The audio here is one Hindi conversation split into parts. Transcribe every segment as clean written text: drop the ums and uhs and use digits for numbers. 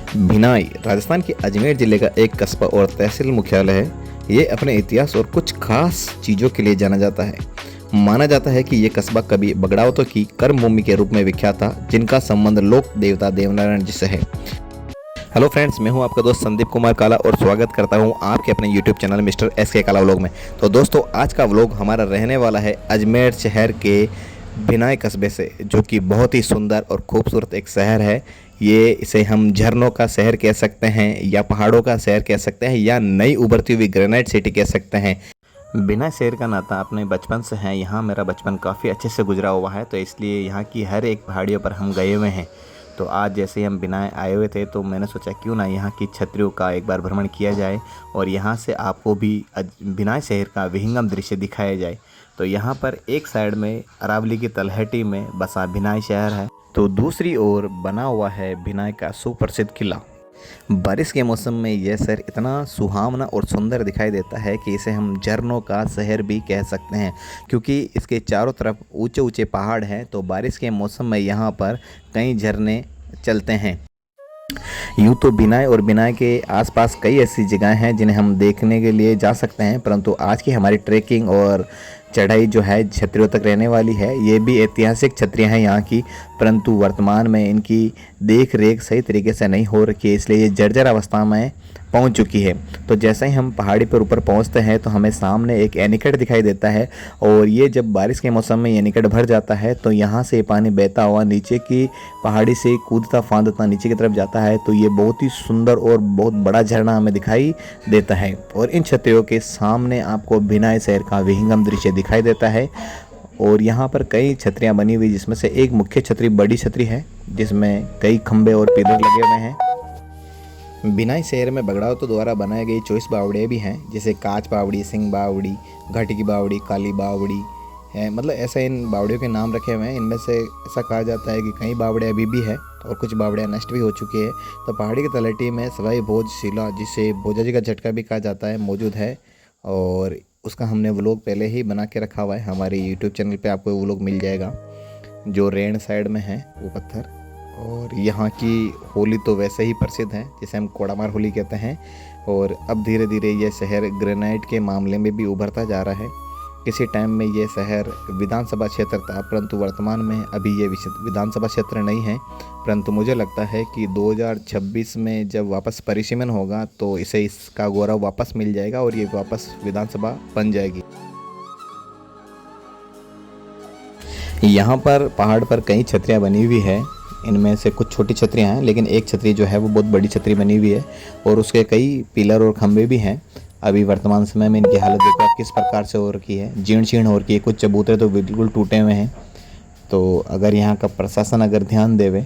भिनाई राजस्थान के अजमेर जिले का एक कस्बा और तहसील मुख्यालय है। ये अपने इतिहास और कुछ खास चीज़ों के लिए जाना जाता है। माना जाता है कि ये कस्बा कभी बगड़ावतों की कर्मभूमि के रूप में विख्यात था, जिनका संबंध लोक देवता देवनारायण जी से है। हेलो फ्रेंड्स, मैं हूं आपका दोस्त संदीप कुमार काला और स्वागत करता हूं आपके अपने यूट्यूब चैनल मिस्टर एस.के. काला व्लॉग में। तो दोस्तों, आज का व्लॉग हमारा रहने वाला है अजमेर शहर के भिनाई कस्बे से, जो कि बहुत ही सुंदर और खूबसूरत एक शहर है। ये इसे हम झरनों का शहर कह सकते हैं, या पहाड़ों का शहर कह सकते हैं, या नई उभरती हुई ग्रेनाइट सिटी कह सकते हैं। भिनाई शहर का नाता अपने बचपन से है। यहाँ मेरा बचपन काफ़ी अच्छे से गुजरा हुआ है, तो इसलिए यहाँ की हर एक पहाड़ियों पर हम गए हुए हैं। तो आज जैसे हम भिनाई आए हुए थे, तो मैंने सोचा क्यों ना यहाँ की छतरियों का एक बार भ्रमण किया जाए और यहाँ से आपको भी भिनाई शहर का विहंगम दृश्य दिखाया जाए। तो यहाँ पर एक साइड में अरावली की तलहटी में बसा भिनाई शहर है, तो दूसरी ओर बना हुआ है भिनाई का सुप्रसिद्ध किला। बारिश के मौसम में यह शहर इतना सुहावना और सुंदर दिखाई देता है कि इसे हम झरनों का शहर भी कह सकते हैं, क्योंकि इसके चारों तरफ ऊंचे ऊंचे पहाड़ हैं। तो बारिश के मौसम में यहाँ पर कई झरने चलते हैं। यूँ तो भिनाई और भिनाई के आसपास कई ऐसी जगहें हैं जिन्हें हम देखने के लिए जा सकते हैं, परंतु आज की हमारी ट्रैकिंग और चढ़ाई जो है छतरियों तक रहने वाली है। ये भी ऐतिहासिक छतरियाँ हैं यहाँ की, परंतु वर्तमान में इनकी देख रेख सही तरीके से नहीं हो रखी है, इसलिए ये जर्जर अवस्था में पहुँच चुकी है। तो जैसे ही हम पहाड़ी पर ऊपर पहुँचते हैं तो हमें सामने एक एनीकट दिखाई देता है, और ये जब बारिश के मौसम में एनीकट भर जाता है तो यहाँ से पानी बहता हुआ नीचे की पहाड़ी से कूदता फांदता नीचे की तरफ जाता है। तो ये बहुत ही सुंदर और बहुत बड़ा झरना हमें दिखाई देता है, और इन छतरियों के सामने आपको भिनाई शहर का विहंगम दृश्य दिखाई देता है। और यहाँ पर कई छतरियाँ बनी हुई, जिसमें से एक मुख्य छतरी बड़ी छतरी है, जिसमें कई खंबे और पिलर लगे हुए हैं। भिनाई शहर में बगड़ावतों द्वारा बनाई गई 24 बावड़ियाँ भी हैं, जैसे काच बावड़ी, सिंह बावड़ी, घाटी की बावड़ी, काली बावड़ी है। मतलब ऐसे इन बावड़ियों के नाम रखे हुए हैं। इनमें से ऐसा कहा जाता है कि कई बावड़ियाँ अभी भी है और कुछ बावड़ियाँ नष्ट भी हो चुकी है। तो पहाड़ी की तलहटी में सवाई भोज शिला, जिसे भोजा जी का झटका भी कहा जाता है, मौजूद है, और उसका हमने व्लॉग पहले ही बना के रखा हुआ है। हमारे यूट्यूब चैनल पे आपको वो व्लॉग मिल जाएगा। जो रेण साइड में है वो पत्थर। और यहाँ की होली तो वैसे ही प्रसिद्ध है, जिसे हम कोड़ामार होली कहते हैं। और अब धीरे धीरे ये शहर ग्रेनाइट के मामले में भी उभरता जा रहा है। किसी टाइम में ये शहर विधानसभा क्षेत्र था, परंतु वर्तमान में अभी ये विधानसभा क्षेत्र नहीं है। परंतु मुझे लगता है कि 2026 में जब वापस परिसीमन होगा तो इसे इसका गौरव वापस मिल जाएगा और ये वापस विधानसभा बन जाएगी। यहाँ पर पहाड़ पर कई छतरियाँ बनी हुई है। इनमें से कुछ छोटी छतरियाँ हैं, लेकिन एक छतरी जो है वो बहुत बड़ी छतरी बनी हुई है, और उसके कई पिलर और खंभे भी हैं। अभी वर्तमान समय में इनकी हालत देखो आप किस प्रकार से हो रखी है, जीर्ण शीर्ण हो रखी है। कुछ चबूतरे तो बिल्कुल टूटे हुए हैं। तो अगर यहाँ का प्रशासन अगर ध्यान देवे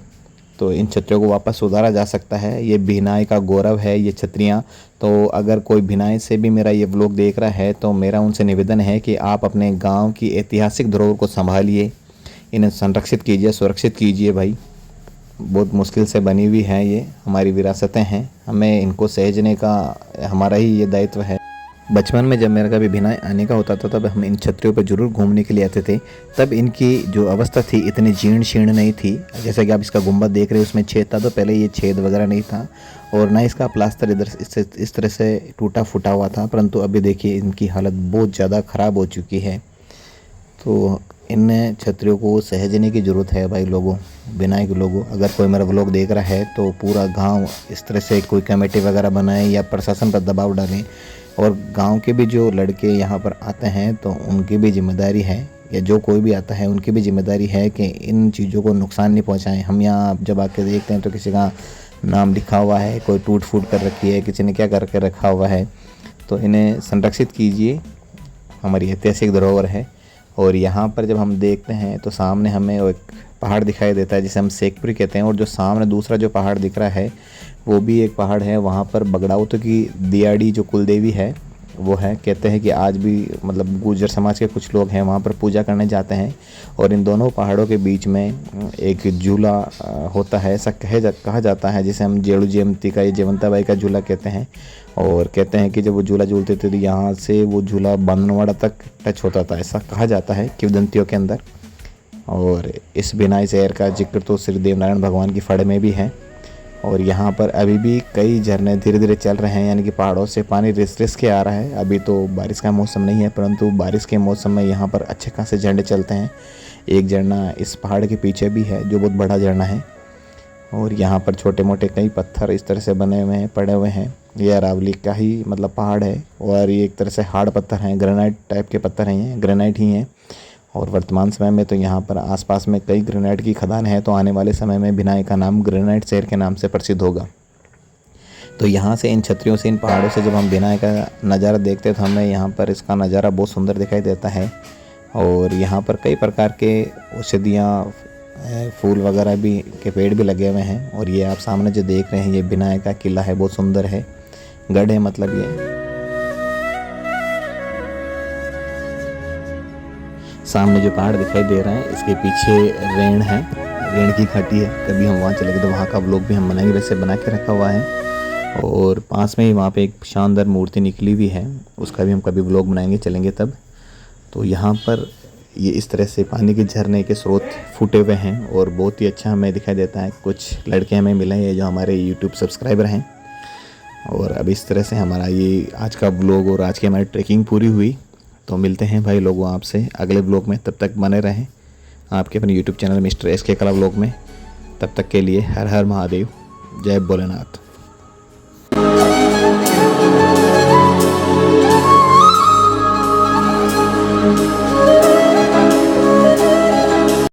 तो इन छतरियों को वापस सुधारा जा सकता है। ये भिनाई का गौरव है ये छतरियाँ। तो अगर कोई भिनाई से भी मेरा ये व्लॉग देख रहा है तो मेरा उनसे निवेदन है कि आप अपने गाँव की ऐतिहासिक धरोहर को संभालिए, इन्हें संरक्षित कीजिए, सुरक्षित कीजिए भाई। बहुत मुश्किल से बनी हुई हैं, ये हमारी विरासतें हैं, हमें इनको सहेजने का हमारा ही ये दायित्व है। बचपन में जब मेरा कभी भिनाई आने का होता था, तब हम इन छतरियों पर जरूर घूमने के लिए आते थे। तब इनकी जो अवस्था थी इतनी जीर्ण शीर्ण नहीं थी। जैसा कि आप इसका गुंबद देख रहे हो, उसमें छेद था, तो पहले ये छेद वगैरह नहीं था, और ना इसका प्लास्टर इधर इस तरह से टूटा फूटा हुआ था। परंतु अभी देखिए इनकी हालत बहुत ज़्यादा ख़राब हो चुकी है। तो इन छतरियों को सहेजने की ज़रूरत है भाई लोगों, भिनाई के लोगों। अगर कोई मेरा व्लॉग देख रहा है तो पूरा गांव इस तरह से कोई कमेटी वगैरह बनाए या प्रशासन पर दबाव डालें, और गांव के भी जो लड़के यहाँ पर आते हैं तो उनकी भी जिम्मेदारी है, या जो कोई भी आता है उनकी भी जिम्मेदारी है कि इन चीज़ों को नुकसान नहीं पहुँचाएँ। हम यहाँ जब आके देखते हैं तो किसी का नाम लिखा हुआ है, कोई टूट फूट कर रखी है, किसी ने क्या करके रखा हुआ है। तो इन्हें संरक्षित कीजिए, हमारी ऐतिहासिक धरोहर है। और यहाँ पर जब हम देखते हैं तो सामने हमें एक पहाड़ दिखाई देता है, जिसे हम शेखपुरी कहते हैं। और जो सामने दूसरा जो पहाड़ दिख रहा है वो भी एक पहाड़ है। वहाँ पर बगड़ावतों की दियाड़ी जो कुलदेवी है वो है। कहते हैं कि आज भी मतलब गुर्जर समाज के कुछ लोग हैं वहाँ पर पूजा करने जाते हैं। और इन दोनों पहाड़ों के बीच में एक झूला होता है, ऐसा कहा जाता है, जिसे हम जेड़ू जयंती का, ये जयवंताबाई का झूला कहते हैं। और कहते हैं कि जब वो झूला झूलते थे तो यहाँ से वो झूला बांधनवाड़ा तक टच होता था, ऐसा कहा जाता है किंवदंतियों के अंदर। और इस भिनाई शहर का जिक्र तो श्री देवनारायण भगवान की फड़ में भी है। और यहाँ पर अभी भी कई झरने धीरे धीरे चल रहे हैं, यानी कि पहाड़ों से पानी रिस रिस के आ रहा है। अभी तो बारिश का मौसम नहीं है, परंतु बारिश के मौसम में यहाँ पर अच्छे खासे झरने चलते हैं। एक झरना इस पहाड़ के पीछे भी है जो बहुत बड़ा झरना है। और यहाँ पर छोटे मोटे कई पत्थर इस तरह से बने हुए हैं, पड़े हुए हैं। ये अरावली का ही मतलब पहाड़ है और ये एक तरह से हार्ड पत्थर हैं, ग्रेनाइट टाइप के पत्थर हैं, ये ग्रेनाइट ही हैं। और वर्तमान समय में तो यहाँ पर आसपास में कई ग्रेनाइट की खदान है, तो आने वाले समय में भिनाई का नाम ग्रेनाइट शहर के नाम से प्रसिद्ध होगा। तो यहाँ से इन छतरियों से, इन पहाड़ों से जब हम भिनाई का नज़ारा देखते हैं तो हमें यहाँ पर इसका नज़ारा बहुत सुंदर दिखाई देता है। और यहाँ पर कई प्रकार के औषधियाँ, फूल वगैरह भी के पेड़ भी लगे हुए हैं। और ये आप सामने जो देख रहे हैं ये भिनाई का किला है, बहुत सुंदर है, गढ़ है मतलब ये। सामने जो पहाड़ दिखाई दे रहा है इसके पीछे रेण है, रेण की घाटी है। कभी हम वहाँ चलेंगे तो वहाँ का व्लॉग भी हम बनाएंगे, वैसे बना के रखा हुआ है। और पास में ही वहाँ पे एक शानदार मूर्ति निकली हुई है, उसका भी हम कभी व्लॉग बनाएंगे, चलेंगे तब। तो यहाँ पर ये इस तरह से पानी के झरने के स्रोत फूटे हुए हैं और बहुत ही अच्छा हमें दिखाई देता है। कुछ लड़के हमें मिले हैं जो हमारे यूट्यूब सब्सक्राइबर हैं। और अब इस तरह से हमारा ये आज का व्लॉग और आज की हमारी ट्रैकिंग पूरी हुई। तो मिलते हैं भाई लोगों आपसे अगले व्लॉग में, तब तक बने रहें आपके अपने यूट्यूब चैनल मिस्टर SK कला व्लॉग में। तब तक के लिए हर हर महादेव, जय भोलेनाथ।